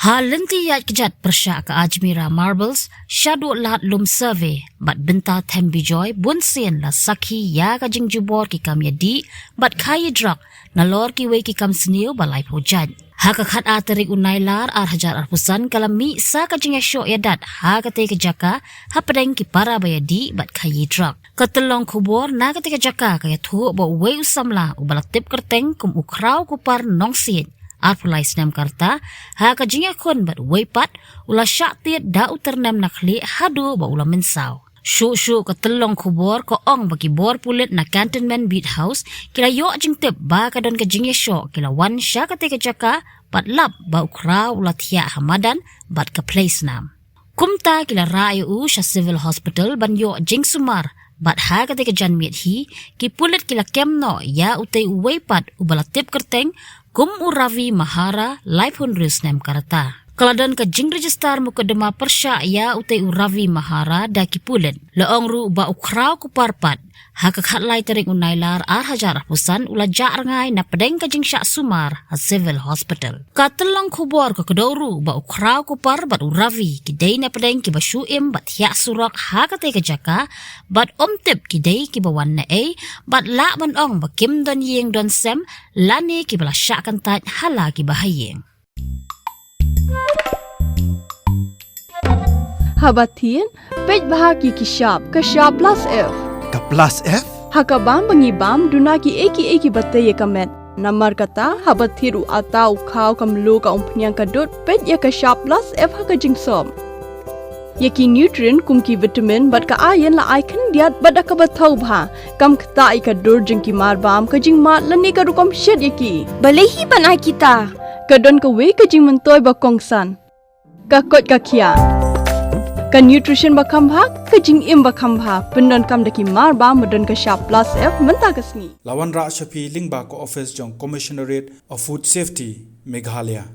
Halentiyat kejat persyak ke Ajmira Marbles, syadu lahat lum survey, bat benta tem bijoy, bunsien la sakhi ya ka jing jubor ki kam yadi, bat kaya drak, nalor ki we ki kam seniu balai hujan. Haka khat atarik unailar ar hajar arpusan kalami sa ka jing yasyo yadat, haka te kejaka, hapadeng ki para bayadi, bat kaya drak. Katelong kubor na ka te kejaka kaya tu ba we usamla, ubalatip kerteng kum ukraw kupar nong sien. Arpulai senam karta, haka jingya kon bat weipat, ula syak tiat da uternam nakli hadu ba ula mensau. Syuk-syuk ke telong kubor ko ong bagi bor pulit na Cantonment Beat House, kila yok jing tip ba kadon ke jingya syok, kila wan syak ke jaka, bat lap ba ukra ula tiak hamadan, bat ke place nam. Kumta kila rayu sya civil hospital ban yok jing sumar, bat ha ketika jan miet hi, ki pulit kila kemno ya utei weipat ubalatip kerteng, kum uravi mahara live hundrus nem karata. Kaladan ke jing register mukadema persya ya utei uravi mahara da ki pulit. Leong ru ba ukraw kuparpat. Haka khatlay tarik unailar ar hajar pusan ula jak rangai na pedeng ke jing syak sumar a civil hospital. Katelang kubor ke kedoru ba ukraw kupar bat uravi kidei na pedeng ki basyuim bat hiak surak haka te ke jaka bat omtip kidei ki bawan na bat lak ban ong ba kim don yeng don sem lani ki bala syak kantat hala ki bahayeng. Habatin, pej bahagi ki shop plus F. Ka plus F? Hakabam bangibam dunaki eki batay kamet. Namar kata habathiru atau kau kamlu ka umpnyang kadut pej ya ka shop plus F haka jingsom. Yaki nutrient kum ki vitamin bat ka ayan la icon diat bat ka bathau bha kam kta ka dur jing ki marbam ka jing mat lani ka rukom shed yaki. Balehi banai kita. Kadon ka we ka jing mentoy ba kongsan. Ka kot ka kia. Ka nutrition ba khambha ka jing im ba khambha pendon kam daki mar ba modon ka shop plus F menta kasni Lawan Ra Shafi Lingba ko office jong Commissionerate of Food Safety Meghalaya.